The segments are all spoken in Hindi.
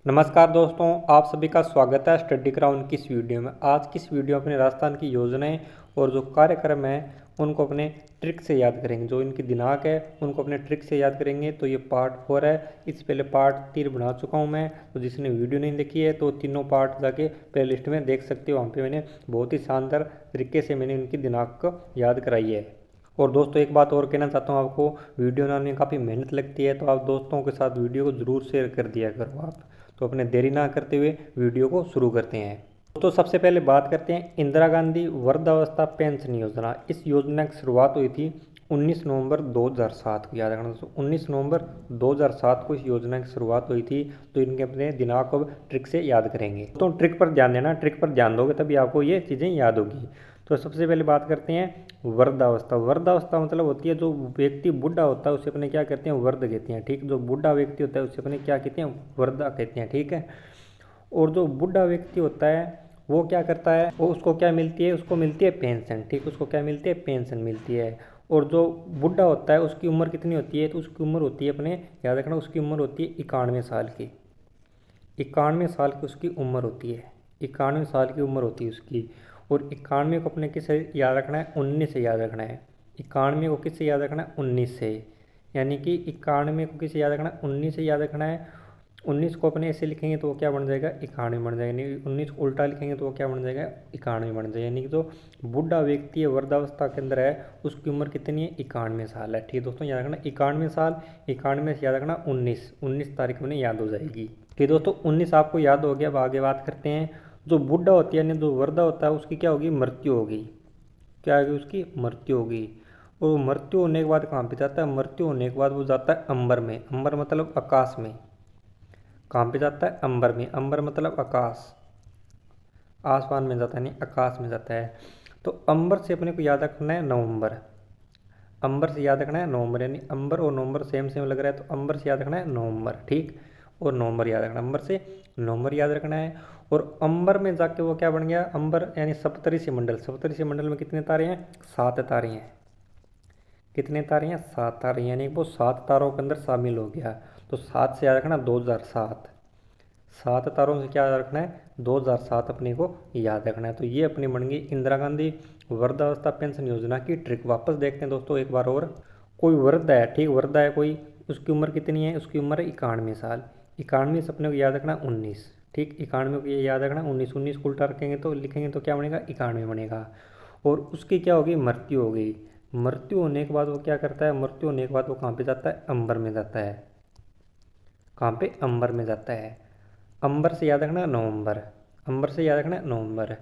नमस्कार दोस्तों, आप सभी का स्वागत है स्टडी ग्राउंड की इस वीडियो में। आज की इस वीडियो में अपने राजस्थान की योजनाएं और जो कार्यक्रम है उनको अपने ट्रिक से याद करेंगे। जो इनकी दिनांक है उनको अपने ट्रिक से याद करेंगे। तो ये पार्ट 4 है। इससे पहले पार्ट 3 बना चुका हूँ मैं। तो जिसने वीडियो नहीं देखी है तो तीनों पार्ट जाके प्ले लिस्ट में देख सकते हो। वहाँ पे मैंने बहुत ही शानदार तरीके से मैंने उनकी दिनांक को याद कराई है। और दोस्तों एक बात और कहना चाहता हूँ आपको, वीडियो बनाने में काफ़ी मेहनत लगती है, तो आप दोस्तों के साथ वीडियो को ज़रूर शेयर कर दिया करो आप। तो अपने देरी ना करते हुए वीडियो को शुरू करते हैं। तो सबसे पहले बात करते हैं इंदिरा गांधी वृद्धावस्था पेंशन योजना। इस योजना की शुरुआत हुई थी 19 नवंबर 2007 को। याद रखना दोस्तों, 19 नवंबर 2007 को इस योजना की शुरुआत हुई थी। तो इनके अपने दिनांक को ट्रिक से याद करेंगे। तो ट्रिक पर ध्यान देना, ट्रिक पर ध्यान दोगे तभी आपको ये चीज़ें याद होगी। तो सबसे पहले बात करते हैं वृद्धावस्था। वृद्धावस्था मतलब होती है जो व्यक्ति बूढ़ा होता है उसे अपने क्या कहते हैं, वृद्ध कहते हैं। ठीक, जो बूढ़ा व्यक्ति होता है उसे अपने क्या कहते हैं, वृद्धा कहते हैं। ठीक है। और जो बूढ़ा व्यक्ति होता है वो क्या करता है, वो उसको क्या मिलती है, उसको मिलती है पेंशन। ठीक, उसको क्या मिलती है, पेंशन मिलती है। और जो बूढ़ा होता है उसकी उम्र कितनी होती है, तो उसकी उम्र होती है अपने, याद रखना, उसकी उम्र होती है 91 साल की। 91 साल की उसकी उम्र होती है। 91 साल की उम्र होती है उसकी। और 91 को अपने किससे याद रखना है, 19 से याद रखना है। 91 को किससे याद रखना है, 19 से। यानी कि 91 को किससे याद रखना है, 19 से याद रखना है। 19 को अपने ऐसे लिखेंगे तो वो क्या बन जाएगा, 91 बन जाएगा। यानी 19 को उल्टा लिखेंगे तो वो क्या बन जाएगा, 91 बन जाएगा। यानी कि जो बूढ़ा व्यक्ति है वृद्धावस्था के अंदर है उसकी उम्र कितनी है, 91 साल है। ठीक है दोस्तों, याद रखना 91 साल। 91 से याद रखना 19 तारीख में याद हो जाएगी। ठीक दोस्तों, 19 आपको याद हो गया। अब आगे बात करते हैं। जो बूढ़ा होती है यानी जो वृद्धा होता है उसकी क्या होगी, मृत्यु होगी। क्या होगी, उसकी मृत्यु होगी। और मृत्यु होने के बाद कहाँ पे जाता है, मृत्यु होने के बाद वो जाता है अंबर में। अंबर मतलब आकाश में। कहाँ पे जाता है, अंबर में। अंबर मतलब आकाश, आसमान में जाता है, नहीं आकाश में जाता है। तो अंबर से अपने को याद रखना है नवंबर। अंबर से याद रखना है नवंबर। यानी अंबर और नवंबर सेम सेम लग रहा है तो अंबर से याद रखना है नवंबर। ठीक, और नवंबर याद रखना, अंबर से नवंबर याद रखना है। और अंबर में जाके वो क्या बन गया, अंबर यानी सप्तऋषि मंडल। सप्तऋषि मंडल में कितने तारे हैं, 7 तारे हैं। कितने तारे हैं, 7 तारे। यानी वो 7 तारों के अंदर शामिल हो गया। तो 7 से याद रखना 2007। 7 तारों से क्या याद रखना है, 2007 अपने को याद रखना है। तो ये अपनी बन गई इंदिरा गांधी वृद्धावस्था पेंशन योजना की ट्रिक। वापस देखते हैं दोस्तों एक बार और। कोई वृद्ध है, ठीक, वृद्ध है कोई, उसकी उम्र कितनी है, उसकी उम्र है 91 साल। 91 से अपने को याद रखना 19। ठीक, 91 को ये याद रखना 19। 19 को उल्टा रखेंगे तो लिखेंगे तो क्या बनेगा, 91 बनेगा। और उसकी क्या होगी, मृत्यु हो गई। मृत्यु होने के बाद वो क्या करता है, मृत्यु होने के बाद वो कहाँ पे जाता है, अंबर में जाता है। कहाँ पे, अंबर में जाता है। अंबर से याद रखना नवंबर। अंबर से याद रखना नवंबर।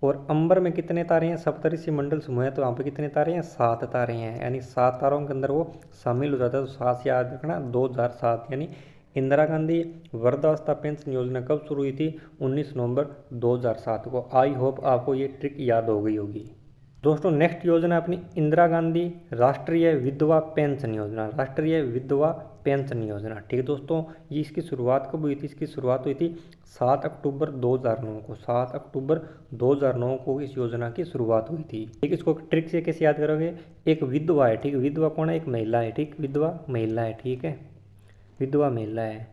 और अंबर में कितने तारे हैं, सप्तऋषि मंडल समूह है तो वहाँ पे कितने तारे हैं, 7 तारे हैं। यानी 7 तारों के अंदर वो शामिल हो जाता है। तो 7 से याद रखना 2007। यानी इंदिरा गांधी वृद्धावस्था पेंशन योजना कब शुरू हुई थी, 19 नवंबर 2007 को। आई होप आपको ये ट्रिक याद हो गई होगी। दोस्तों नेक्स्ट योजना अपनी इंदिरा गांधी राष्ट्रीय विधवा पेंशन योजना। राष्ट्रीय विधवा पेंशन योजना। ठीक है दोस्तों, ये इसकी शुरुआत कब हुई थी, इसकी शुरुआत हुई थी 7 अक्टूबर 2009 को। 7 अक्टूबर 2009 को इस योजना की शुरुआत हुई थी। ठीक, इसको ट्रिक से कैसे याद करोगे, एक विधवा है, ठीक, विधवा कौन है, एक महिला है। ठीक, विधवा महिला है। ठीक है, विधवा महिला है।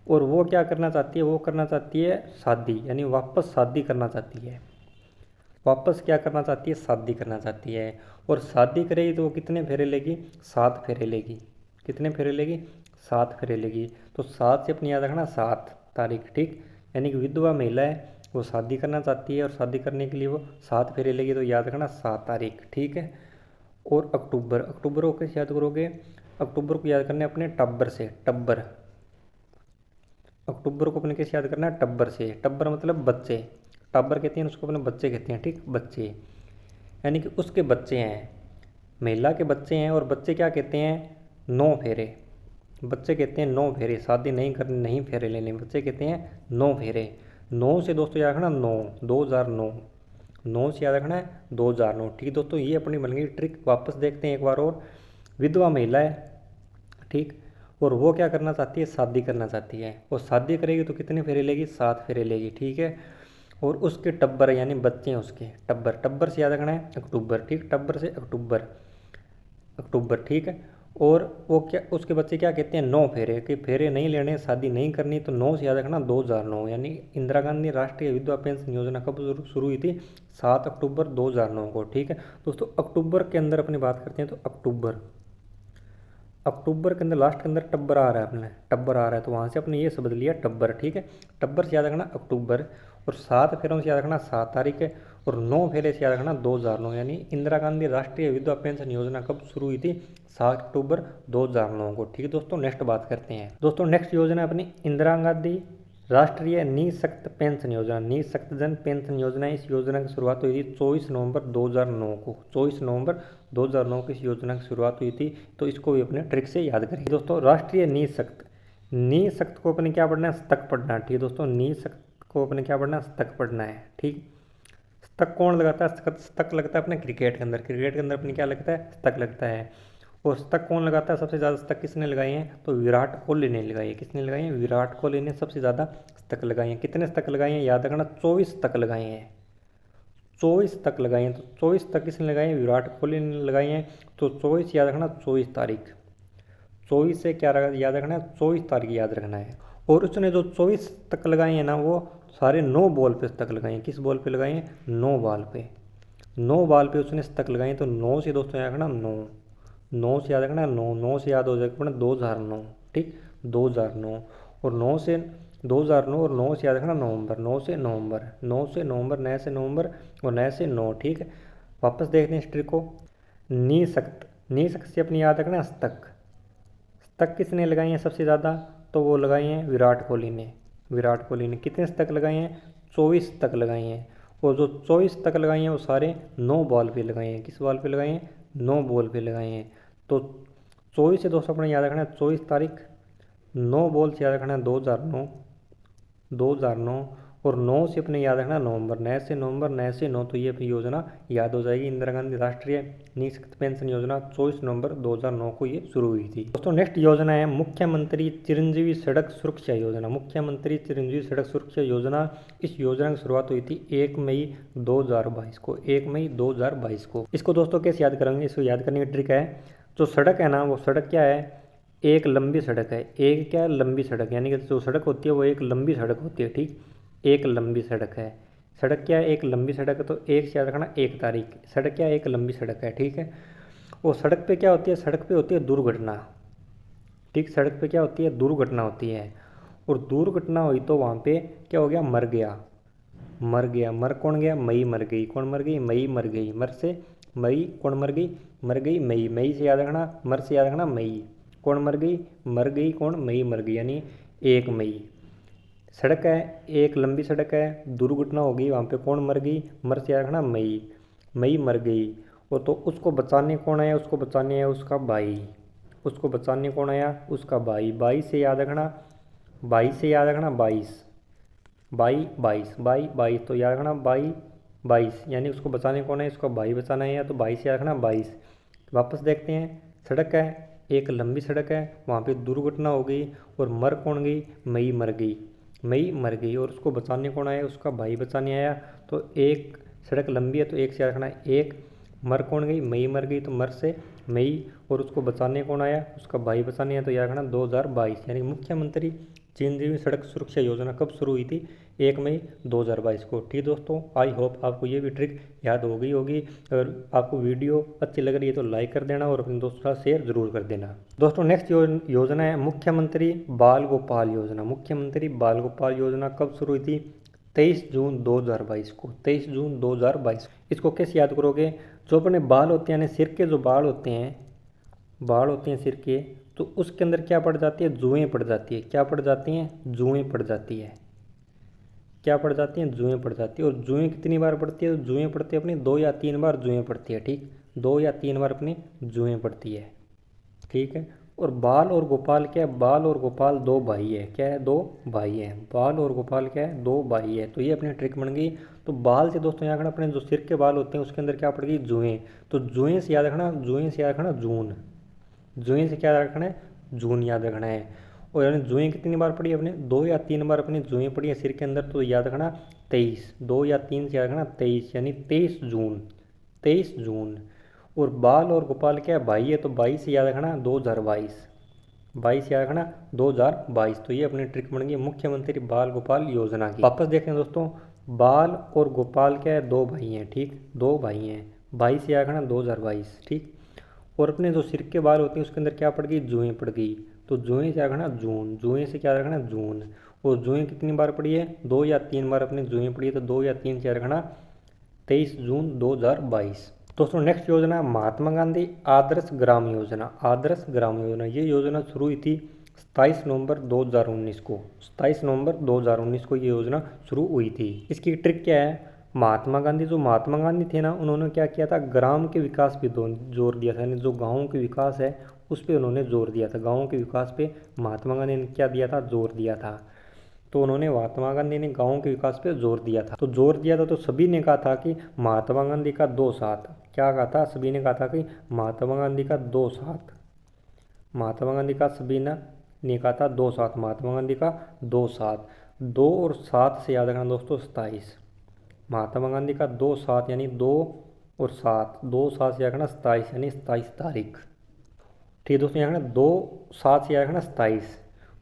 और वो क्या करना चाहती है, वो करना चाहती है शादी, यानी वापस शादी करना चाहती है। वापस क्या करना चाहती है, शादी करना चाहती है। और शादी करेगी तो वो कितने फेरे लेगी, 7 फेरे लेगी। कितने फेरे लेगी, 7 फेरे लेगी। तो 7 से अपनी याद रखना 7 तारीख। ठीक, यानी कि विधवा महिला है, वो शादी करना चाहती है और शादी करने के लिए वो 7 फेरे लेगी। तो याद रखना 7 तारीख। ठीक है। और अक्टूबर, अक्टूबर को कैसे याद करोगे, अक्टूबर को याद करना है अपने टब्बर से। टब्बर, अक्टूबर को अपने कैसे याद करना है, टब्बर से। टब्बर मतलब बच्चे, टब्बर कहते हैं उसको, अपने बच्चे कहते हैं। ठीक, बच्चे, यानी कि उसके बच्चे हैं, महिला के बच्चे हैं। और बच्चे क्या कहते हैं, 9 फेरे। बच्चे कहते हैं 9 फेरे, शादी नहीं करनी, नहीं फेरे लेने, बच्चे कहते हैं 9 फेरे। 9 से दोस्तों याद रखना 9, 2009। 9 से याद रखना है 2009। ठीक है दोस्तों, ये अपनी बन गई ट्रिक। वापस देखते हैं एक बार और। विधवा महिला है, ठीक, और वो क्या करना चाहती है, शादी करना चाहती है। और शादी करेगी तो कितने फेरे लेगी, 7 फेरे लेगी। ठीक है। और उसके टब्बर यानी बच्चे हैं उसके, टब्बर, टब्बर से याद रखना है अक्टूबर। ठीक, टब्बर से अक्टूबर, अक्टूबर। ठीक है। और वो क्या उसके बच्चे क्या कहते हैं 9 फेरे, कि फेरे नहीं लेने, शादी नहीं करनी, तो 9 से याद रखना 2009। यानी इंदिरा गांधी राष्ट्रीय विधवा पेंशन योजना कब शुरू हुई थी? 7 अक्टूबर 2009 को। ठीक है दोस्तों, अक्टूबर के अंदर अपनी बात करते हैं तो अक्टूबर के अंदर लास्ट के अंदर टब्बर आ रहा है, अपने टब्बर आ रहा है, तो वहाँ से अपने ये शब्द लिया टब्बर। ठीक है, टब्बर से याद रखना अक्टूबर, और 7 फेरों से याद रखना 7 तारीख है, और 9 फेरे से याद रखना 2009। यानी इंदिरा गांधी राष्ट्रीय विधवा पेंशन योजना कब शुरू हुई थी? 7 अक्टूबर 2009 को। ठीक है दोस्तों, नेक्स्ट बात करते हैं। दोस्तों नेक्स्ट योजना अपनी इंदिरा गांधी राष्ट्रीय निःशक्त पेंशन योजना, निःशक्तजन पेंशन योजना। इस योजना की शुरुआत हुई थी 24 नवंबर 2009 को। 24 नवंबर 2009 को इस योजना की शुरुआत हुई थी, तो इसको भी अपने ट्रिक से याद करेंगे। दोस्तों राष्ट्रीय निःशक्त, निःशक्त को अपने क्या पढ़ना है? स्तक पढ़ना है। ठीक है दोस्तों, निःशक्त को अपने क्या पढ़ना है? स्तक पढ़ना है। ठीक, स्तक कौन लगाता है? स्तक लगता है अपने क्रिकेट के अंदर, क्रिकेट के अंदर अपने क्या लगता है? स्तक लगता है। और स्तक कौन लगाता है? सबसे ज़्यादा स्तक किसने लगाए हैं? तो विराट कोहली ने लगाई है। किसने लगाई है? विराट कोहली ने सबसे ज़्यादा स्तक लगाए हैं। कितने स्तक लगाए हैं? याद रखना 24 तक लगाए हैं। 24 तक लगाए हैं। तो 24 तक किसने लगाए हैं? विराट कोहली ने लगाए हैं। तो 24 याद रखना 24 तारीख, 24 से क्या याद रखना है? 24 तारीख याद रखना है। और उसने जो 24 तक लगाए हैं ना, वो सारे 9 बॉल पे तक लगाए हैं। किस बॉल पे लगाए हैं? 9 बॉल पे, 9 बॉल पे उसने तक लगाए हैं। तो 9 से दोस्तों याद रखना 9, 9 से याद रखना 9, 9 से याद हो जाएगा अपना 2009। ठीक, 2009, और 9 से 2009, और 9 से याद रखना नवंबर, 9 से नवंबर, 9 से नवंबर, नए से नवंबर, और नए से 9। ठीक है, वापस देखते हैं इस ट्रिक को। निःशक्त, निःशक्त से अपनी याद रखना स्तक, स्तक किसने लगाई हैं सबसे ज़्यादा? तो वो लगाई हैं विराट कोहली ने। विराट कोहली ने कितने तक लगाए हैं? 24 तक लगाए हैं। और जो 24 तक लगाई हैं वो सारे 9 बॉल पे लगाए हैं। किस बॉल पे लगाए हैं? 9 बॉल पे लगाए हैं। तो 24 से दोस्तों अपने याद रखना है 24 तारीख, 9 बॉल से याद रखना है 2009, 2009, और 9 से अपने याद रखना नवंबर, नए से नवंबर, नए से 9। तो ये अपनी योजना याद हो जाएगी। इंदिरा गांधी राष्ट्रीय निःशक्त पेंशन योजना 24 नवंबर 2009 को ये शुरू हुई थी। दोस्तों नेक्स्ट योजना है मुख्यमंत्री चिरंजीवी सड़क सुरक्षा योजना। मुख्यमंत्री चिरंजीवी सड़क सुरक्षा योजना, इस योजना की शुरुआत हुई थी 1 मई 2022 को। 1 मई 2022 को। इसको दोस्तों कैसे याद करेंगे? इसको याद करने की ट्रिक है, जो सड़क है ना, वो सड़क क्या है? एक लंबी सड़क है। एक क्या है? लंबी सड़क, यानी कि जो सड़क होती है वो एक लंबी सड़क होती है। ठीक, एक लंबी सड़क है। सड़क क्या है? एक लंबी सड़क है। तो एक से याद रखना 1 तारीख। सड़क क्या है? एक लंबी सड़क है। ठीक है, और सड़क पे क्या होती है? सड़क पे होती है दुर्घटना। ठीक, सड़क पे क्या होती है? दुर्घटना होती है। और दुर्घटना हुई तो वहाँ पे क्या हो गया? मर गया, मर गया। मर कौन गया? मई मर गई। कौन मर गई? मई मर गई। मर से मई, कौन मर गई? मर गई मई। मई से याद रखना, मर से याद रखना मई। कौन मर गई? मर गई कौन? मई मर गई, यानी 1 मई। सड़क है, एक लंबी सड़क है, दुर्घटना हो गई, वहाँ पे कौन मर गई? मर से याद रखना मई, मई मर गई। और तो उसको बचाने कौन आया? उसको बचाने आया उसका भाई। उसको बचाने कौन आया? उसका भाई। 22 से याद रखना, 22 से याद रखना 22, 22, तो याद रखना 22, यानी उसको बचाने कौन है? उसका भाई बचाना है, तो 22 से याद रखना 22। वापस देखते हैं, सड़क है, एक लंबी सड़क है, वहाँ पे दुर्घटना हो गई और मर कौन गई? मई मर गई, मई मर गई। और उसको बचाने कौन आया? उसका भाई बचाने आया। तो एक सड़क लंबी है तो एक से याद रखना एक। मर कौन गई? मई मर गई, तो मर से मई। और उसको बचाने कौन आया? उसका भाई बचाने आया, तो याद रखना 2022। यानी मुख्यमंत्री चिरंजीवी सड़क सुरक्षा योजना कब शुरू हुई थी? 1 मई 2022 को। ठीक दोस्तों, आई होप आपको ये भी ट्रिक याद हो गई होगी। अगर आपको वीडियो अच्छी लग रही है तो लाइक कर देना और अपने दोस्तों के साथ शेयर जरूर कर देना। दोस्तों नेक्स्ट योजना है मुख्यमंत्री बाल गोपाल योजना। मुख्यमंत्री बाल गोपाल योजना कब शुरू हुई थी? 23 जून 2022 को। 23 जून 2022। इसको कैसे याद करोगे? जो अपने बाल होते हैं, यानी सिर के जो बाल होते हैं, बाल होते हैं सिर के, तो उसके अंदर क्या पड़ जाती है? जुएँ पड़ जाती है। क्या पड़ जाती हैं? जुएँ पड़ जाती है। क्या पड़ जाती हैं? जुएँ पड़ जाती है। और जुएँ कितनी बार पड़ती है? तो जुएँ पड़ती है अपनी 2 या 3 बार जुएँ पड़ती है। ठीक, 2 या 3 बार अपनी जुएँ पड़ती है। ठीक है, और बाल और गोपाल क्या है? बाल और गोपाल 2 भाई है। क्या है? 2 भाई हैं। बाल और गोपाल क्या है? 2 भाई है। तो ये अपनी ट्रिक बन गई। तो बाल से दोस्तों याद रखना, अपने जो सिर के बाल होते हैं उसके अंदर क्या पड़ गई? जुएँ। तो जुएँ से याद रखना, जुएँ से याद रखना जून। जुएँ से क्या रखना है? जून याद रखना है। और यानी जुएँ कितनी बार पड़ी अपने? 2 या 3 बार अपनी जुएँ पड़ी है सिर के अंदर, तो याद रखना 23। 2 या 3 से याद रखना 23, यानी 23 जून, 23 जून। और बाल और गोपाल क्या है, भाई है, तो 22 याद रखना 2022, 22 याद रखना 2022। तो ये अपनी ट्रिक बन गई मुख्यमंत्री बाल गोपाल योजना की। वापस देखें दोस्तों, बाल और गोपाल क्या है, दो भाई हैं, ठीक, दो भाई हैं, 22 याद रखना 2022, ठीक। और अपने जो सिर के बाल होते हैं उसके अंदर क्या पड़ गई, जुएँ पड़ गई, तो जुएँ से रखना जून, जुएँ से क्या रखना जून। और जुएँ कितनी बार पड़ी है, 2 या 3 बार अपने जुएँ पड़ी है, तो 2 या 3 से रखना 23 जून 2022। दोस्तों नेक्स्ट योजना महात्मा गांधी आदर्श ग्राम योजना। आदर्श ग्राम योजना, ये योजना शुरू हुई थी 27 नवंबर 2019 को, 27 नवंबर 2019 को ये योजना शुरू हुई थी। इसकी ट्रिक क्या है, महात्मा गांधी, जो महात्मा गांधी थे ना, उन्होंने क्या किया था, ग्राम के विकास पे जोर दिया था, यानी जो गाँव के विकास है उस पर उन्होंने जोर दिया था। गाँव के विकास पे महात्मा गांधी ने क्या दिया था, जोर दिया था। तो उन्होंने महात्मा गांधी ने गाँव के विकास पे जोर दिया था, तो जोर दिया था, तो सभी ने कहा था कि महात्मा गांधी का 2 साथ, क्या कहा था, सभी ने कहा था कि महात्मा गांधी का 2 साथ, महात्मा गांधी का सभी ने कहा था 2 साथ, महात्मा गांधी का 2 साथ, 2 और 7 से याद रखना दोस्तों 27, महात्मा गांधी का 2 साथ यानी 2 और 7, 2 7 से याद रखना 27 यानी 27 तारीख, ठीक दोस्तों। याद रखना 2 7 से याद रखना 27।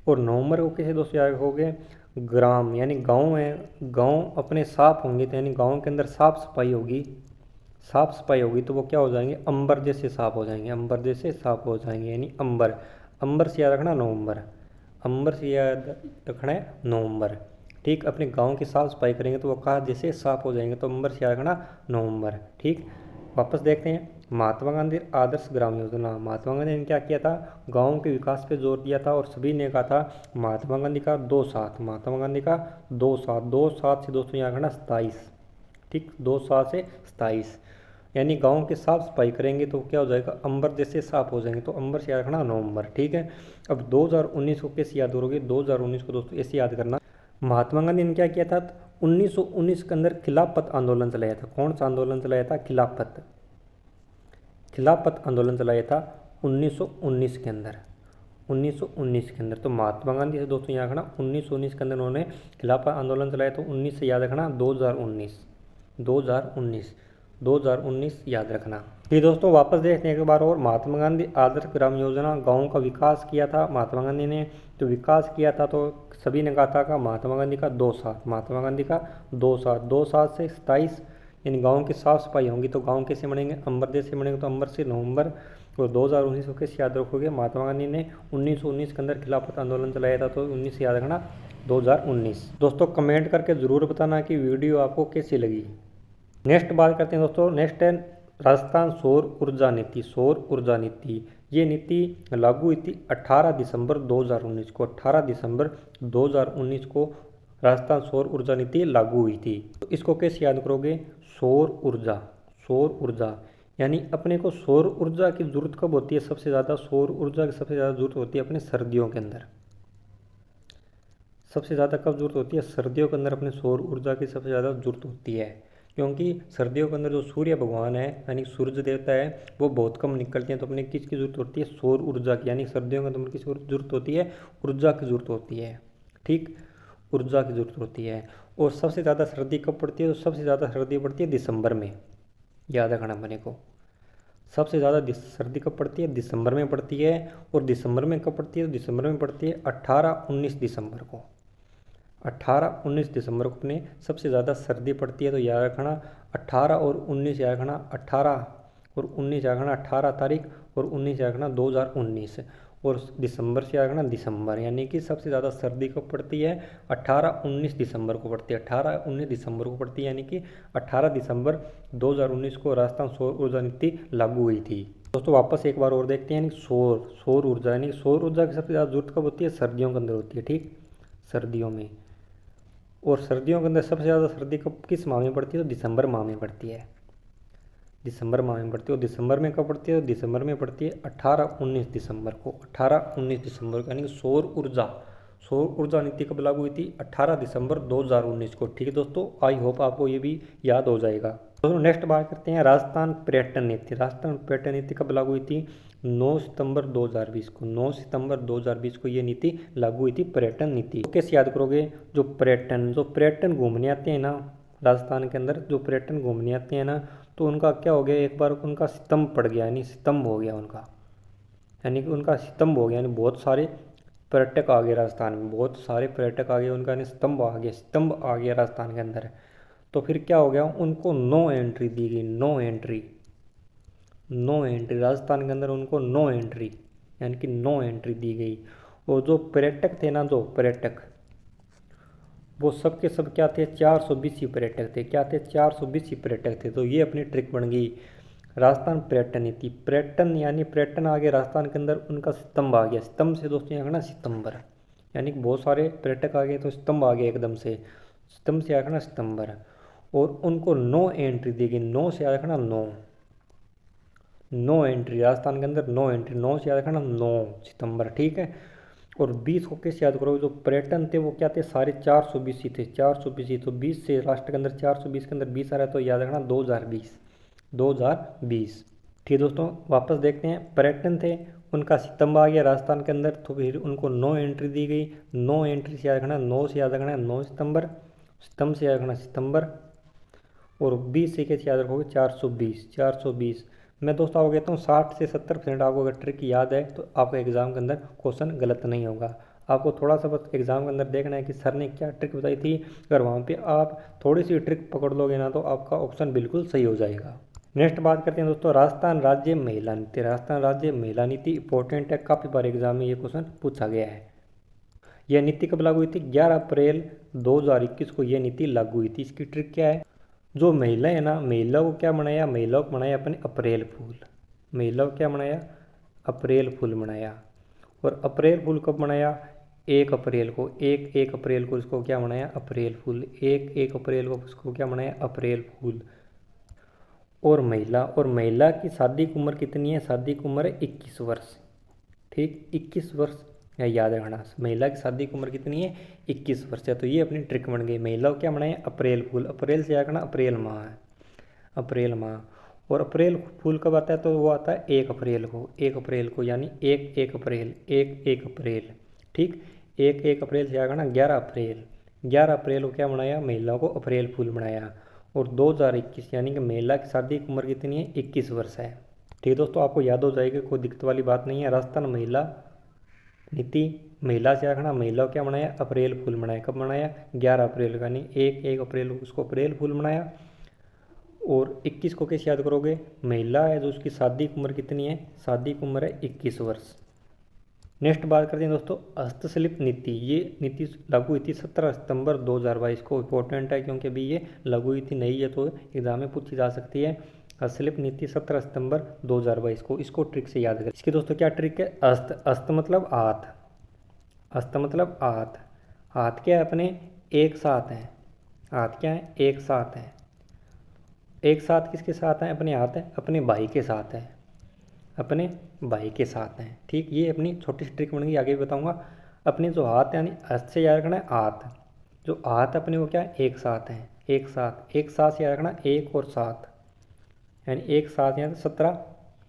और नवंबर को कैसे दोस्तों याद रखोगे, ग्राम यानी गांव है, गांव अपने साफ होंगे, तो यानी गांव के अंदर साफ सफाई होगी, साफ सफाई होगी तो वो क्या हो जाएंगे, अंबर जैसे साफ हो जाएंगे, अंबर जैसे साफ हो जाएंगे, यानी अंबर, अंबर से याद रखना नवंबर, अंबर से याद रखना है नवंबर, ठीक। अपने गांव की साफ सफाई करेंगे तो वो कहा जैसे साफ हो जाएंगे, तो अंबर से याद रखना नवंबर, ठीक। वापस देखते हैं महात्मा गांधी आदर्श ग्राम योजना। महात्मा गांधी ने क्या किया था, गाँव के विकास पे जोर दिया था, और सभी ने कहा था महात्मा गांधी का 2 साथ, महात्मा गांधी का 2 साथ, 2 साथ से दोस्तों यहाँ रखना 27, ठीक, 2 सात से 27, यानी गांव की साफ सफाई करेंगे तो क्या हो जाएगा, अंबर जैसे साफ हो जाएंगे, तो अंबर से याद रखना नवंबर, ठीक है। अब 2019 को कैसे याद करोगे, 2019 को दोस्तों ऐसे याद करना, महात्मा गांधी ने क्या किया था, 1919 के अंदर खिलाफत आंदोलन चलाया था। कौन सा आंदोलन चलाया था, खिलाफत, खिलाफत आंदोलन चलाया था 1919 के अंदर, 1919 के अंदर। तो महात्मा गांधी से दोस्तों याद रखना 1919 के अंदर उन्होंने खिलाफत आंदोलन चलाया, तो 19 से याद रखना 2019, 2019, 2019 याद रखना। ये दोस्तों वापस देखने एक बार और, महात्मा गांधी आदर्श ग्राम योजना, गाँव का विकास किया था महात्मा गांधी ने, तो विकास किया था तो सभी ने कहा था कि महात्मा गांधी का 2 साथ, महात्मा गांधी का 2 साथ, 2 साथ से 27, यानी गाँव की साफ सफाई होंगी, तो गाँव कैसे बनेंगे, अंबर जैसे बनेंगे, तो अंबर से नवंबर। और 2019 को कैसे याद रखोगे, महात्मा गांधी ने 1919 के अंदर खिलाफत आंदोलन चलाया था, तो 19 से याद रखना 2019। दोस्तों कमेंट करके ज़रूर बताना कि वीडियो आपको कैसी लगी। नेक्स्ट बात करते हैं दोस्तों, नेक्स्ट है राजस्थान सौर ऊर्जा नीति। सौर ऊर्जा नीति, ये नीति लागू हुई थी 18 दिसंबर 2019 को, 18 दिसंबर 2019 को राजस्थान सौर ऊर्जा नीति लागू हुई थी। तो इसको कैसे याद करोगे, सौर ऊर्जा, सौर ऊर्जा यानी अपने को सौर ऊर्जा की जरूरत कब होती है, सबसे ज़्यादा सौर ऊर्जा की सबसे ज़्यादा जरूरत होती है अपने सर्दियों के अंदर, सबसे ज़्यादा कब जरूरत होती है, सर्दियों के अंदर अपने सौर ऊर्जा की सबसे ज़्यादा जरूरत होती है, क्योंकि सर्दियों के अंदर जो सूर्य भगवान है यानी सूर्य देवता है वो बहुत कम निकलते हैं, तो अपने किसकी जरूरत होती है, सौर ऊर्जा की, यानी सर्दियों के अंदर किसकी जरूरत होती है, ऊर्जा की जरूरत होती है, ठीक, ऊर्जा की जरूरत होती है। और सबसे ज़्यादा सर्दी कब पड़ती है, तो सबसे ज़्यादा सर्दी पड़ती है दिसंबर में, याद रखना अपने को, सबसे ज़्यादा सर्दी कब पड़ती है, दिसंबर में पड़ती है। और दिसंबर में कब पड़ती है, तो दिसंबर में पड़ती है 18-19 दिसंबर को, 18-19 दिसंबर को अपने सबसे ज़्यादा सर्दी पड़ती है। तो याद रखना 18 और 19 याद रखना, 18 और 19 याद रखना 18 तारीख, और 19 याद रखना 2019, और दिसंबर से याद रखना दिसंबर, यानी कि सबसे ज़्यादा सर्दी कब पड़ती है, 18-19 दिसंबर को पड़ती है, 18-19 दिसंबर को पड़ती है, यानी कि 18 दिसंबर 2019 को राजस्थान सौर ऊर्जा नीति लागू हुई थी। दोस्तों वापस एक बार और देखते हैं, यानी सौर ऊर्जा, यानी सौर ऊर्जा की सबसे ज़्यादा जरूरत कब होती है, सर्दियों के अंदर होती है, ठीक, सर्दियों में। और सर्दियों के अंदर सबसे ज़्यादा सर्दी कब किस माह में पड़ती है, तो दिसंबर माह में पड़ती है, दिसंबर माह में पड़ती है। और दिसंबर में कब पड़ती है, तो दिसंबर में पड़ती है 18-19 दिसंबर को, 18-19 दिसंबर को, यानी कि सौर ऊर्जा नीति कब लागू हुई थी, 18 दिसंबर 2019 को, ठीक है दोस्तों। आई होप आपको ये भी याद हो जाएगा। दोस्तों नेक्स्ट बात करते हैं राजस्थान पर्यटन नीति। राजस्थान पर्यटन नीति कब लागू हुई थी, 9 सितंबर 2020 को, 9 सितंबर 2020 को ये नीति लागू हुई थी, पर्यटन नीति। कैसे याद करोगे, जो पर्यटन घूमने आते हैं ना राजस्थान के अंदर जो पर्यटन घूमने आते हैं ना, तो उनका क्या हो गया, एक बार उनका स्तंभ पड़ गया, यानी स्तंभ हो गया उनका, यानी कि उनका स्तंभ हो गया, यानी बहुत सारे पर्यटक आ गए राजस्थान में, बहुत सारे पर्यटक आ गए, उनका यानी स्तंभ आ गया, स्तंभ आ गया राजस्थान के अंदर। तो फिर क्या हो गया, उनको नो एंट्री दी गई, no entry, no entry Rajasthan के अंदर उनको नो एंट्री, यानी कि नो एंट्री दी गई। और जो पर्यटक थे ना, जो पर्यटक वो सब के सब क्या थे, 420 पर्यटक थे, क्या थे, 420 पर्यटक थे। तो ये अपनी ट्रिक बन गई राजस्थान पर्यटन नीति। पर्यटन यानी पर्यटन आ गया राजस्थान के अंदर, उनका स्तंभ आ गया, स्तंभ से दोस्तों यहाँ ना सितंबर, यानी कि बहुत सारे पर्यटक आ गए तो स्तंभ आ गया एकदम से, स्तंभ से आकर ना सितंबर। और उनको नो एंट्री दी गई, नो से याद रखना नो, नो एंट्री राजस्थान के अंदर, नो एंट्री, नो से याद रखना 9 सितंबर, ठीक है। और 20 को कैसे याद करोगे, जो पर्यटन थे वो क्या थे, सारे 420 ही थे, 420 ही। तो 20 से लास्ट के अंदर 420 के अंदर 20 आ रहा है, तो याद रखना 2020, 2020, ठीक है दोस्तों। वापस देखते हैं, पर्यटन थे उनका स्तंभ आ गया राजस्थान के अंदर, तो फिर उनको नो एंट्री दी गई, नो एंट्री से याद रखना 9 से याद रखना 9 सितंबर, स्तंभ से याद रखना सितंबर। और 20 से कैसे याद रखोगे, 420, 420। मैं दोस्तों आपको कहता हूँ 60 से 70% आपको अगर ट्रिक याद है तो आपको एग्जाम के अंदर क्वेश्चन गलत नहीं होगा। आपको थोड़ा सा बस एग्जाम के अंदर देखना है कि सर ने क्या ट्रिक बताई थी, अगर वहाँ पे आप थोड़ी सी ट्रिक पकड़ लोगे ना तो आपका ऑप्शन बिल्कुल सही हो जाएगा। नेक्स्ट बात करते हैं दोस्तों, राजस्थान राज्य महिला नीति। राजस्थान राज्य महिला नीति इंपॉर्टेंट है, काफ़ी बार एग्जाम में ये क्वेश्चन पूछा गया है। यह नीति कब लागू हुई थी, 11 अप्रैल 2021 को यह नीति लागू हुई थी। इसकी ट्रिक क्या है, जो महिला है ना, महिला को क्या बनाया, महिला को बनाया अपने अप्रैल फूल, महिला को क्या बनाया, अप्रैल फूल बनाया। और अप्रैल फूल कब बनाया, 1 अप्रैल को, 1 अप्रैल को इसको क्या बनाया, अप्रैल फूल, 1 अप्रैल को इसको क्या बनाया, अप्रैल फूल। और महिला की शादी की उम्र कितनी है, शादी की उम्र है 21 वर्ष, ठीक, 21 वर्ष याद रखना। महिला की शादी की उम्र कितनी है, 21 वर्ष है। तो ये अपनी ट्रिक बन गई, महिला को क्या बनाए, अप्रैल फूल, अप्रैल से याद रखना अप्रैल माह है, अप्रैल माह। और अप्रैल फूल कब आता है, तो वो आता है 1 अप्रैल को, 1 अप्रैल को, यानी 1 अप्रैल, 1 अप्रैल, ठीक। 1 अप्रैल से याद रखना 11 अप्रैल, 11 अप्रैल को क्या बनाया, महिला को अप्रैल फूल बनाया। और 2021 यानी कि महिला की शादी की उम्र कितनी है, 21 वर्ष है, ठीक दोस्तों। आपको याद हो जाएगा, कोई दिक्कत वाली बात नहीं है। राजस्थान महिला नीति, महिला से रखना, महिला को क्या बनाया, अप्रैल फूल बनाया, कब बनाया, 11 अप्रैल का, यानी 1 अप्रैल को उसको अप्रैल फूल बनाया। और 21 को कैसे याद करोगे, महिला है जो उसकी शादी की उम्र कितनी है, शादी की उम्र है 21 वर्ष। नेक्स्ट बात करते हैं दोस्तों, हस्तशिल्प नीति। ये नीति लागू हुई थी 17 सितंबर 2022 को, इंपॉर्टेंट है क्योंकि अभी ये लागू हुई थी, नई है तो एग्जाम में पूछी जा सकती है। हस्तशिल्प नीति 17 सितंबर 2022 को, इसको ट्रिक से याद करें। इसकी दोस्तों क्या ट्रिक है, हस्त मतलब हाथ, हस्त मतलब हाथ, हाथ क्या है अपने एक साथ हैं, हाथ क्या है एक साथ हैं, एक साथ किसके साथ हैं, अपने हाथ है अपने भाई के साथ है, अपने भाई के साथ हैं, ठीक। ये अपनी छोटी सी ट्रिक बन गई, आगे भी बताऊंगा। अपने जो हाथ यानी हस्त से याद रखना है हाथ, जो हाथ अपने वो क्या है एक साथ हैं, एक साथ, एक साथ से याद रखना 1 और 7, यानी एक साथ यहाँ 17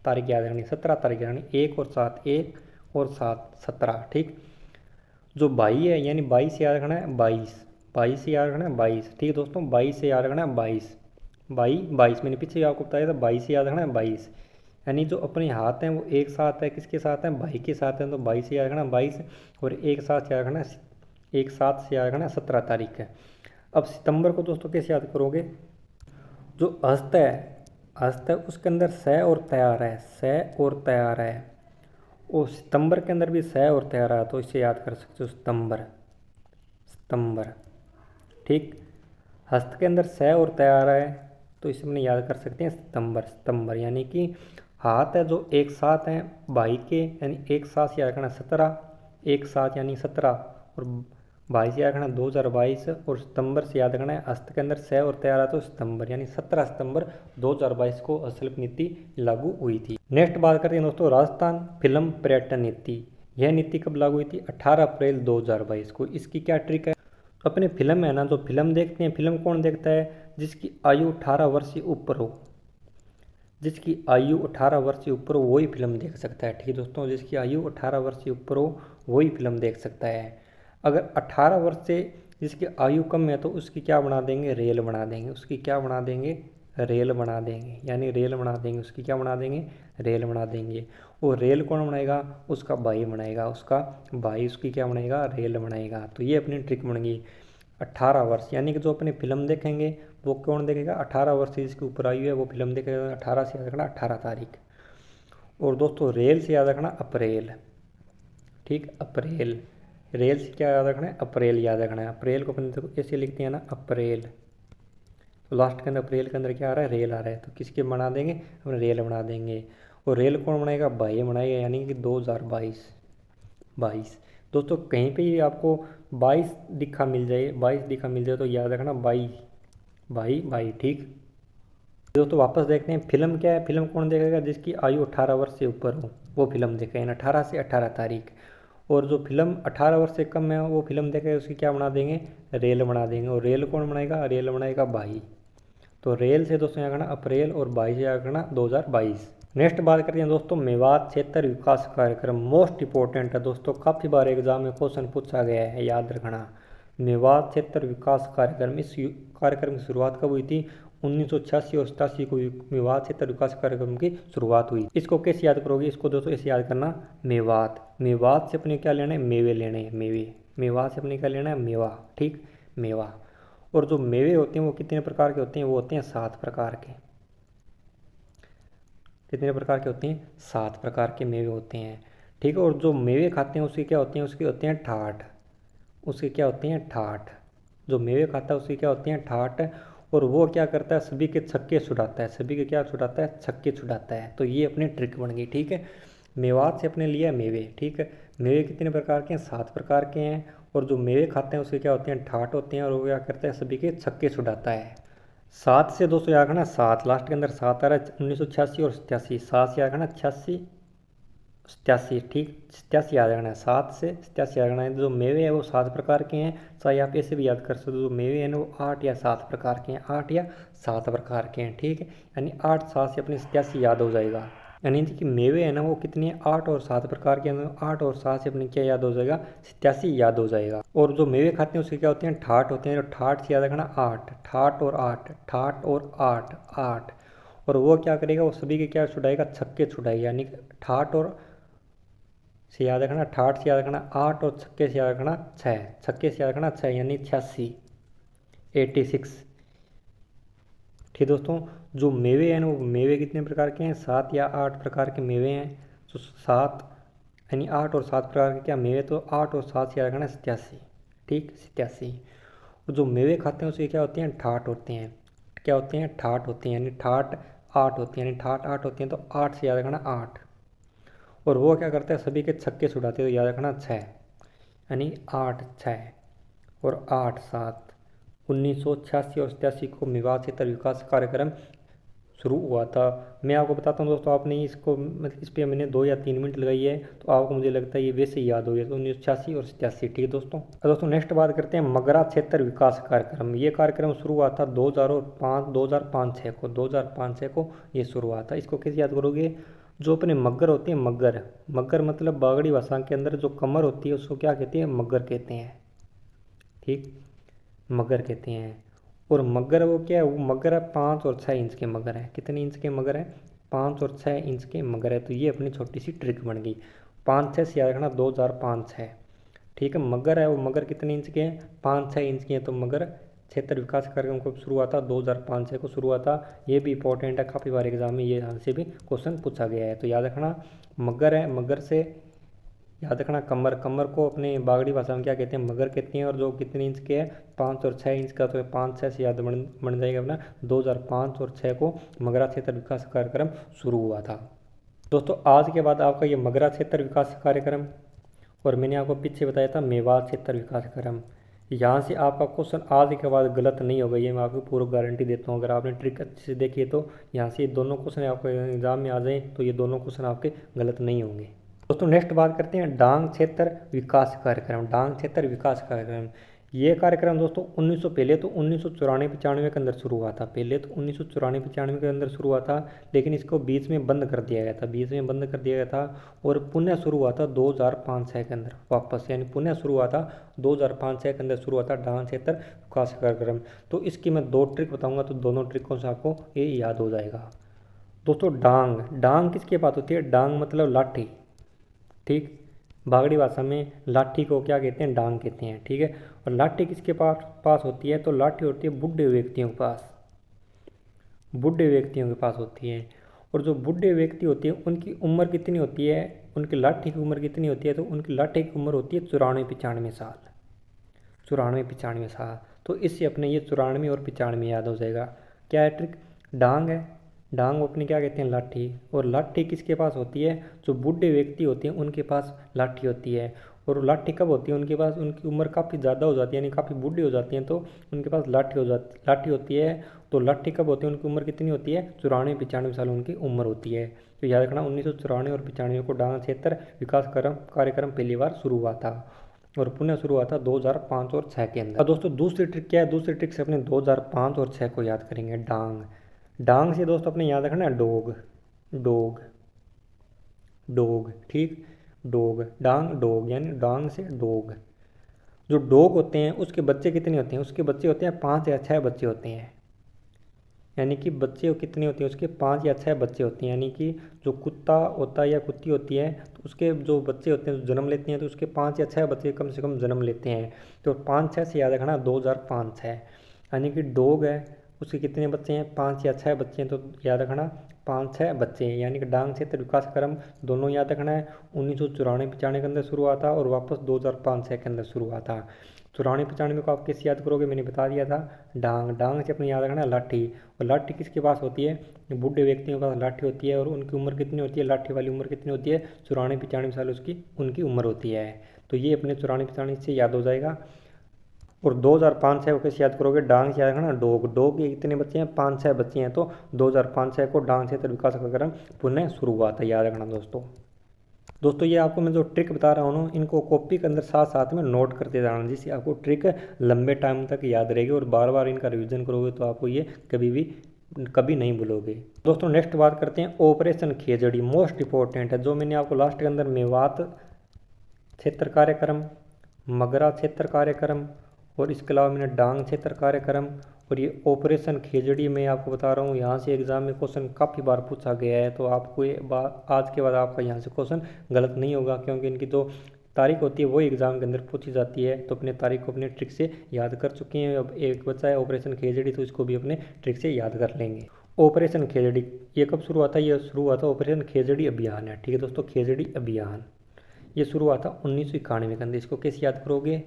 तारीख याद रखनी, 17 तारीख यानी 1 और 7, 1 और 7 17, ठीक। जो भाई है यानी 22 से याद रखना है 22, 22 से याद रखना है 22, ठीक दोस्तों। 22 से याद रखना है 22, 22 मैंने पीछे आपको बताया था, 22 से याद रखना है 22, यानी जो अपने हाथ हैं वो एक साथ है, किसके साथ हैं, भाई के साथ हैं। तो 22 से याद रखना 22, और एक साथ याद रखना, एक साथ से याद रखना 17 तारीख है। अब सितंबर को दोस्तों कैसे याद करोगे, जो हस्त है, हस्त है उसके अंदर स और तैयार है, स और तैयार है। और सितंबर के अंदर भी स और तैयार है, तो इसे याद कर सकते हो सितंबर, सितंबर, ठीक। हस्त के अंदर स और तैयार है तो इसे हमने याद कर सकते हैं सितंबर, सितंबर, यानी कि हाथ है जो एक साथ हैं भाई के, यानी एक साथ से याद करना 17, एक साथ यानी 17, और भाई से याद करना 2022, और सितंबर से याद करना है हस्त के अंदर स और तैयार है तो सितंबर, यानी 17 सितंबर 2022 को हस्तशिल्प नीति लागू हुई थी। नेक्स्ट बात करते हैं दोस्तों, राजस्थान फिल्म पर्यटन नीति। यह नीति कब लागू हुई थी, 18 अप्रैल 2022 को। इसकी क्या ट्रिक है, अपने फिल्म है ना, जो फिल्म देखते हैं, फिल्म कौन देखता है, जिसकी आयु 18 वर्ष से ऊपर हो, जिसकी आयु 18 वर्ष से ऊपर हो वही फिल्म देख सकता है, ठीक है दोस्तों। जिसकी आयु 18 वर्ष से ऊपर हो वही फिल्म देख सकता है। अगर 18 वर्ष से जिसकी आयु कम है तो उसकी क्या बना देंगे, रेल बना देंगे, उसकी क्या बना देंगे, रेल बना देंगे, यानी रेल बना देंगे, उसकी क्या बना देंगे, रेल बना देंगे। और रेल कौन बनाएगा, उसका भाई बनाएगा, उसका भाई उसकी क्या बनाएगा, रेल बनाएगा। तो ये अपनी ट्रिक बन गई। 18 वर्ष, यानी कि जो अपनी फिल्म देखेंगे वो कौन देखेगा, 18 वर्ष से जिसके ऊपर आयु है वो फिल्म देखेगा। 18 से याद रखना 18 तारीख। और दोस्तों रेल से याद रखना अप्रैल, ठीक, अप्रैल। रेल से क्या याद रखना है, अप्रैल याद रखना है। अप्रैल को अपन देखो ऐसे लिखते हैं ना, अप्रैल, तो लास्ट के अंदर अप्रैल के अंदर क्या आ रहा है, रेल आ रहा है, तो किसके बना देंगे, हम रेल बना देंगे। और रेल कौन बनाएगा, भाई बनाएगा, यानी कि 2022। 22 दोस्तों कहीं पे ही आपको 22 दिखा मिल जाए, 22 दिखा मिल जाए तो याद रखना 22, भाई भाई, ठीक। दोस्तों वापस देखते हैं, फिल्म क्या है, फिल्म कौन देखेगा, जिसकी आयु 18 वर्ष से ऊपर हो वो फिल्म देखेगा, 18 से 18 तारीख। और जो फिल्म 18 वर्ष से कम है वो फिल्म देखेगा, उसकी क्या बना देंगे, रेल बना देंगे। और रेल कौन बनाएगा, रेल बनाएगा भाई। तो रेल से दोस्तों यहाँ करना अप्रैल और 22 यहाँ करना 2022। नेक्स्ट बात करते हैं दोस्तों मेवात क्षेत्र विकास कार्यक्रम, मोस्ट इंपॉर्टेंट है दोस्तों, काफ़ी बार एग्जाम में क्वेश्चन पूछा गया है, याद रखना। मेवात क्षेत्र विकास कार्यक्रम, इस कार्यक्रम की शुरुआत कब हुई थी, 1986 और 87 को मेवात क्षेत्र विकास कार्यक्रम की शुरुआत हुई। इसको कैसे याद करोगे, इसको दोस्तों ऐसे याद करना, मेवात, मेवात से अपने क्या लेना है, मेवे लेने हैं, मेवे, मेवात से अपने क्या लेना है, मेवा, ठीक, मेवा। और जो मेवे होते हैं वो कितने प्रकार के होते हैं, वो होते हैं 7 प्रकार के। कितने प्रकार के होते हैं, 7 प्रकार के मेवे होते हैं, ठीक है। और जो मेवे खाते हैं उसके क्या होते हैं, उसके होते हैं ठाठ, उसके क्या होते हैं, ठाठ। जो मेवे खाता है उसके क्या होते हैं, ठाठ। और वो क्या करता है, सभी के छक्के छुड़ाता है, सभी के क्या छुड़ाता है, छक्के छुड़ाता है। तो ये अपनी ट्रिक बन गई, ठीक है। मेवात से अपने लिया मेवे, ठीक है। मेवे कितने प्रकार के हैं, 7 प्रकार के हैं। और जो मेवे खाते हैं उसके क्या होते हैं, ठाठ होते हैं। और वो क्या करता है, सभी के छक्के छुड़ाता है। 7 से दोस्तों याद रखना, 7 लास्ट के अंदर 7 आ रहा है, 1986 और 87, 7 से याद रखना 86 87, ठीक, 87 याद रखना है, 7 से 87 याद रखना है। जो मेवे है वो 7 प्रकार के हैं, चाहे आप ऐसे भी याद कर सकते हो, जो मेवे हैं वो 8 या 7 प्रकार के हैं, 8 या 7 प्रकार के हैं, ठीक है। यानी 8 7 से अपने 87 याद हो जाएगा। यानी कि मेवे है ना वो कितने हैं, 8 और 7 प्रकार के हैं, 8 और 7 से अपने क्या याद हो जाएगा, 87 याद हो जाएगा। और जो मेवे खाते हैं उसके क्या होते हैं, ठाठ होते हैं। और ठाठ से याद रखना 8, ठाठ और 8, ठाठ और 8, 8। और वो क्या करेगा, वो सभी के क्या छुड़ाएगा, छक्के छुड़ाएगा। यानी ठाठ और से याद रखना, ठाठ से याद रखना 8 और छक्के से याद रखना 6, छक्के से याद रखना 6, यानी 86, 86, ठीक दोस्तों। जो मेवे हैं वो मेवे कितने प्रकार के हैं, 7 या 8 प्रकार के मेवे हैं। तो 7 यानी 8 और 7 प्रकार के क्या मेवे, तो 8 और 7 से याद रखना 87, ठीक, 87। और जो मेवे खाते हैं उसके क्या होते हैं, ठाठ होते हैं, क्या होते हैं, ठाठ होते हैं। यानी ठाठ 8 होते हैं, यानी ठाठ 8 होते हैं, तो 8 से याद रखना 8। और वो क्या करते हैं, सभी के छक्के छुड़ाते हैं, तो याद रखना 6, यानी 8 6 और 8 7। 1986 और 87 को मेवात क्षेत्र विकास कार्यक्रम शुरू हुआ था। मैं आपको बताता हूँ दोस्तों, आपने इसको मतलब इस पर मैंने 2 या 3 मिनट लगाई है, तो आपको मुझे लगता है ये वैसे ही याद हो गया। तो 1986 और 87, ठीक है दोस्तों। दोस्तों नेक्स्ट बात करते हैं मगरा क्षेत्र विकास कार्यक्रम। ये कार्यक्रम शुरू हुआ था 2005-6 को, 2005-6 को ये शुरू हुआ था। इसको कैसे याद करोगे, जो अपने मगर होते हैं, मगर, मगर मतलब बागड़ी भाषा के अंदर जो कमर होती है उसको क्या कहते हैं, मगर कहते हैं, ठीक, मगर कहते हैं। और मगर वो क्या है, वो मगर है 5 और 6 इंच के मगर है। कितने इंच के मगर है, 5 और 6 इंच के मगर है। तो ये अपनी छोटी सी ट्रिक बन गई। 5-6 से याद रखना, 2005-6, ठीक है। मगर है वो मगर कितने इंच के हैं, 5-6 इंच के हैं। तो मगर क्षेत्र विकास कार्यक्रम को शुरू हुआ था 2005-6 को शुरू हुआ था। ये भी इंपॉर्टेंट है, काफ़ी बार एग्जाम में ये यहाँ से भी क्वेश्चन पूछा गया है। तो याद रखना मगर है, मगर से याद रखना कमर, कमर को अपने बागड़ी भाषा में क्या कहते हैं, मगर कहते हैं। और जो कितने इंच के है, 5 और 6 इंच का, तो 5-6 से याद बन जाएगा अपना। 2005 और 6 को मगरा क्षेत्र विकास कार्यक्रम शुरू हुआ था। दोस्तों आज के बाद आपका ये मगरा क्षेत्र विकास कार्यक्रम, और मैंने आपको पीछे बताया था मेवात क्षेत्र विकास कार्यक्रम, यहाँ से आपका क्वेश्चन आज के बाद गलत नहीं होगा, ये मैं आपको पूरी गारंटी देता हूँ। अगर आपने ट्रिक अच्छे से देखी है तो यहाँ से दोनों क्वेश्चन आपको एग्जाम में आ जाए तो ये दोनों क्वेश्चन आपके गलत नहीं होंगे। दोस्तों नेक्स्ट बात करते हैं डांग क्षेत्र विकास कार्यक्रम। डांग क्षेत्र विकास कार्यक्रम ये कार्यक्रम दोस्तों 1900 पहले तो 1994-95 के अंदर शुरू हुआ था। पहले तो 1994-95 के अंदर शुरू हुआ था, लेकिन इसको बीच में बंद कर दिया गया था, बीच में बंद कर दिया गया था और पुनः शुरू हुआ था 2005-06 के अंदर वापस, यानी पुनः शुरू हुआ था 2005-06 के अंदर शुरू हुआ था डांग क्षेत्र विकास कार्यक्रम। तो इसकी मैं 2 ट्रिक बताऊँगा, तो दोनों ट्रिकों से आपको ये याद हो जाएगा। दोस्तों डांग, डांग किसके पास होती है? डांग मतलब लाठी, ठीक। बागड़ी भाषा में लाठी को क्या कहते हैं? डांग कहते हैं, ठीक है। और लाठी किसके पास पास होती है? तो लाठी होती है बूढ़े व्यक्तियों के पास, बूढ़े व्यक्तियों के पास होती है। और जो बूढ़े व्यक्ति होती है उनकी उम्र कितनी होती है? उनकी लाठी की उम्र कितनी होती है? तो उनकी लाठी की उम्र होती है 94-95 साल, 94-95 साल। तो इससे अपने ये 94 और 95 याद हो जाएगा। क्या है ट्रिक? डांग है, डांग अपने क्या कहते हैं? लाठी। और लाठी किसके पास होती है? जो बूढ़े व्यक्ति होते हैं उनके पास लाठी होती है। और लाठी कब होती है उनके पास? उनकी उम्र काफ़ी ज़्यादा हो जाती है, यानी काफ़ी बूढ़ी हो जाती हैं, तो उनके पास लाठी होती है। तो लाठी कब होती है? उनकी उम्र कितनी होती है? 94-95 साल उनकी उम्र होती है। तो याद रखना 1994 और 95 को डांग क्षेत्र विकास कार्यक्रम पहली बार शुरू हुआ था और पुनः शुरू हुआ था 2005 और 6 के अंदर। अब दोस्तों दूसरी ट्रिक क्या है? दूसरी ट्रिक से अपने 2005 और 6 को याद करेंगे। डांग, डांग से दोस्तों अपने याद रखना है डोग, डोग, डोग, ठीक। डोग, डांग डोग, यानी डांग से डोग। जो डोग होते हैं उसके बच्चे कितने होते हैं? उसके बच्चे होते हैं 5 या 6 बच्चे होते हैं, यानी कि बच्चे कितने होते हैं उसके? 5 या 6 बच्चे होते हैं। यानी कि जो कुत्ता होता है या कुत्ती होती है तो उसके जो बच्चे होते हैं, जो जन्म लेते हैं, तो उसके 5 या 6 बच्चे कम से कम जन्म लेते हैं। तो 5-6 से याद रखना 2005-06, यानी कि डॉग है उसके कितने बच्चे हैं? 5 या 6 बच्चे हैं, तो याद रखना 5-6 बच्चे हैं। यानी कि डांग क्षेत्र विकास क्रम दोनों याद रखना है। 1994-95 के अंदर शुरू हुआ था और वापस 2005-06 के अंदर शुरू हुआ था। 94-95 को आप किस याद करोगे? मैंने बता दिया था, डांग। डांग से अपने याद रखना लाठी। और लाठी किसके पास होती है? बूढ़े व्यक्तियों के पास लाठी होती है। और उनकी उम्र कितनी होती है? लाठी वाली उम्र कितनी होती है? 94-95 साल उसकी उनकी उम्र होती है। तो ये अपने 94-95 से याद हो जाएगा। और 2005-06 को कैसे याद करोगे? डांग से याद रखना डोग, डोग के कितने बच्चे हैं? 5-6 बच्चे हैं। तो 2005-06 को डांग क्षेत्र विकास कार्यक्रम पुनः शुरू हुआ था, याद रखना दोस्तों। दोस्तों ये आपको मैं जो ट्रिक बता रहा हूँ इनको कॉपी के अंदर साथ साथ में नोट करते जाना, जिससे आपको ट्रिक लंबे टाइम तक याद रहेगी और बार बार इनका रिवीजन करोगे तो आपको ये कभी नहीं भूलोगे। दोस्तों नेक्स्ट बात करते हैं ऑपरेशन खेजड़ी, मोस्ट इंपॉर्टेंट है। जो मैंने आपको लास्ट के अंदर मेवात क्षेत्र कार्यक्रम, मगरा क्षेत्र कार्यक्रम और इसके अलावा मैंने डांग क्षेत्र कार्यक्रम और ये ऑपरेशन खेजड़ी में आपको बता रहा हूँ, यहाँ से एग्जाम में क्वेश्चन काफ़ी बार पूछा गया है। तो आपको ये बात आज के बाद आपका यहाँ से क्वेश्चन गलत नहीं होगा, क्योंकि इनकी जो तारीख होती है वो एग्जाम के अंदर पूछी जाती है। तो अपने तारीख को अपने ट्रिक से याद कर चुके हैं। अब एक बच्चा है ऑपरेशन खेजड़ी, तो इसको भी अपने ट्रिक से याद कर लेंगे। ऑपरेशन खेजड़ी ये कब शुरू हुआ था? ये शुरू हुआ था ऑपरेशन खेजड़ी अभियान है, ठीक है दोस्तों। खेजड़ी अभियान ये शुरू हुआ था 1991 के अंदर। इसको कैसे याद करोगे?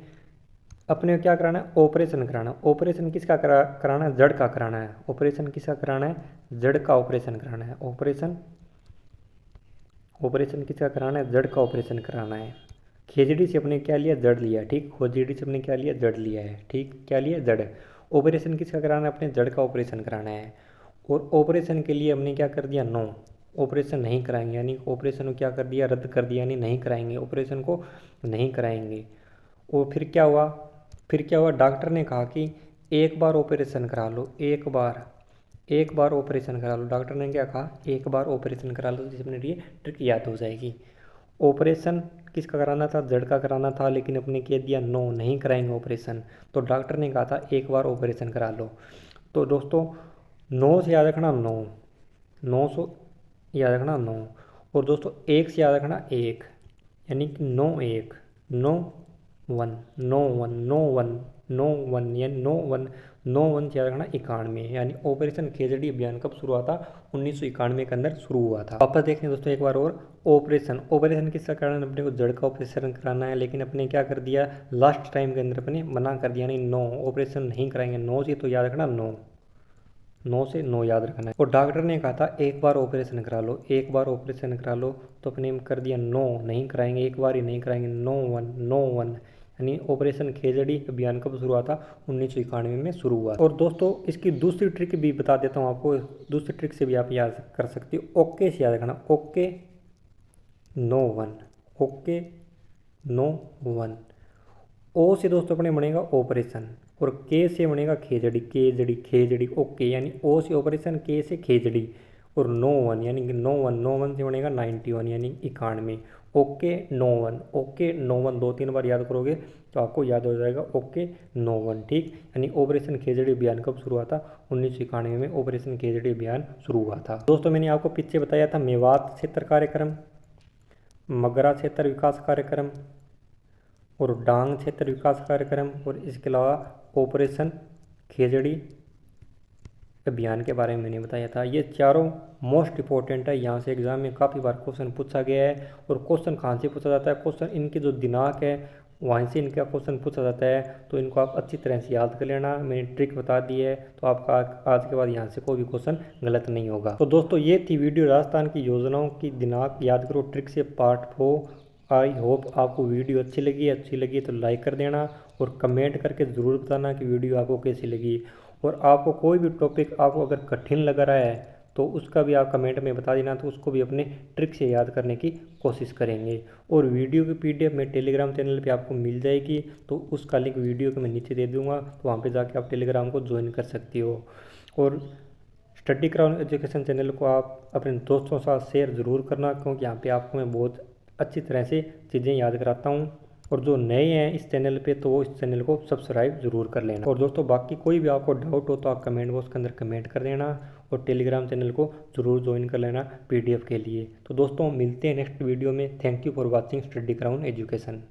अपने क्या कराना है? ऑपरेशन कराना। ऑपरेशन किसका कराना है? जड़ का कराना है। ऑपरेशन किसका कराना है? जड़ का ऑपरेशन कराना है। ऑपरेशन किसका कराना है? जड़ का ऑपरेशन कराना है। खेजड़ी से अपने क्या लिया? जड़ लिया, ठीक। खोजड़ी से अपने क्या लिया? जड़ लिया है, ठीक। क्या लिया? जड़। ऑपरेशन किसका कराना है? अपने जड़ का ऑपरेशन कराना है। और ऑपरेशन के लिए हमने क्या कर दिया? नो, ऑपरेशन नहीं कराएंगे, यानी ऑपरेशन को क्या कर दिया? रद्द कर दिया, यानी नहीं कराएंगे, ऑपरेशन को नहीं कराएंगे। और फिर क्या हुआ? डॉक्टर ने कहा कि एक बार ऑपरेशन करा लो, एक बार ऑपरेशन करा लो। डॉक्टर ने क्या कहा? एक बार ऑपरेशन करा लो, जिससे अपने लिए ट्रिक याद हो जाएगी। ऑपरेशन किसका कराना था? जड़ का कराना था, लेकिन अपने कह दिया नो, नहीं कराएंगे ऑपरेशन। तो डॉक्टर ने कहा था एक बार ऑपरेशन करा लो। तो दोस्तों 9 से याद रखना 9, 900 याद रखना 9। और दोस्तों 1 से याद रखना 1, यानी कि 9-1, 9-1, 9-1, 9-1, 9-1, यानी 9-1, 9-1 से याद रखना 91, यानी ऑपरेशन खेजड़ी अभियान कब शुरू हुआ था? 1991 के अंदर शुरू हुआ था। वापस देखते हैं दोस्तों एक बार और। ऑपरेशन किसका कराना है? अपने को जड़ का ऑपरेशन कराना है, लेकिन अपने क्या कर दिया? लास्ट टाइम के अंदर अपने मना कर दिया, नहीं नो, ऑपरेशन नहीं कराएंगे। 9 से तो याद रखना 9, 9 से 9 याद रखना है। और डॉक्टर ने कहा था एक बार ऑपरेशन करा लो, एक बार ऑपरेशन करा लो। तो अपने कर दिया नो, नहीं कराएंगे, एक बार ही नहीं कराएंगे। 9-1, 9-1, यानी ऑपरेशन खेजड़ी अभियान कब शुरू हुआ था? 1991 में शुरू हुआ। और दोस्तों इसकी दूसरी ट्रिक भी बता देता हूँ आपको, दूसरी ट्रिक से भी आप याद कर सकते हो। ओके से याद रखना, ओके 9-1, ओके 9-1। ओ से दोस्तों अपने बनेगा ऑपरेशन, और के से बनेगा खेजड़ी, केजड़ी खेजड़ी ओके, यानी ओ से ऑपरेशन, के से खेजड़ी, और 91 यानी कि 91 से बनेगा 91 यानी 91, ओके 91, ओके 91 2-3 बार याद करोगे तो आपको याद हो जाएगा ओके 91, ठीक। यानी ऑपरेशन खेजड़ी अभियान कब शुरू हुआ था? 1991 में ऑपरेशन खेजड़ी अभियान शुरू हुआ था। दोस्तों मैंने आपको पीछे बताया था मेवात क्षेत्र कार्यक्रम, मगरा क्षेत्र विकास कार्यक्रम और डांग क्षेत्र विकास कार्यक्रम, और इसके अलावा ऑपरेशन खेजड़ी अभियान के बारे में मैंने बताया था। ये चारों मोस्ट इंपॉर्टेंट है, यहाँ से एग्जाम में काफ़ी बार क्वेश्चन पूछा गया है। और क्वेश्चन कहाँ से पूछा जाता है? क्वेश्चन इनके जो दिनांक है वहीं से इनका क्वेश्चन पूछा जाता है, तो इनको आप अच्छी तरह से याद कर लेना। मैंने ट्रिक बता दी है, तो आपका आज के बाद यहाँ से कोई भी क्वेश्चन गलत नहीं होगा। तो दोस्तों ये थी वीडियो राजस्थान की योजनाओं की दिनांक याद करो ट्रिक से पार्ट 4। आई होप आपको वीडियो अच्छी लगी तो लाइक कर देना, और कमेंट करके ज़रूर बताना कि वीडियो आपको कैसी लगी। और आपको कोई भी टॉपिक आपको अगर कठिन लग रहा है तो उसका भी आप कमेंट में बता देना, तो उसको भी अपने ट्रिक से याद करने की कोशिश करेंगे। और वीडियो की पीडीएफ में टेलीग्राम चैनल पे आपको मिल जाएगी, तो उसका लिंक वीडियो के मैं नीचे दे दूंगा, तो वहाँ पे जाके आप टेलीग्राम को ज्वाइन कर सकती हो। और स्टडी क्राउन एजुकेशन चैनल को आप अपने दोस्तों के साथ शेयर ज़रूर करना, क्योंकि यहाँ पे आपको मैं बहुत अच्छी तरह से चीज़ें याद कराता हूँ। और जो नए हैं इस चैनल पे तो वो इस चैनल को सब्सक्राइब ज़रूर कर लेना। और दोस्तों बाकी कोई भी आपको डाउट हो तो आप कमेंट बॉक्स के अंदर कमेंट कर देना, और टेलीग्राम चैनल को ज़रूर ज्वाइन कर लेना पीडीएफ के लिए। तो दोस्तों मिलते हैं नेक्स्ट वीडियो में। Thank you for watching study crown education.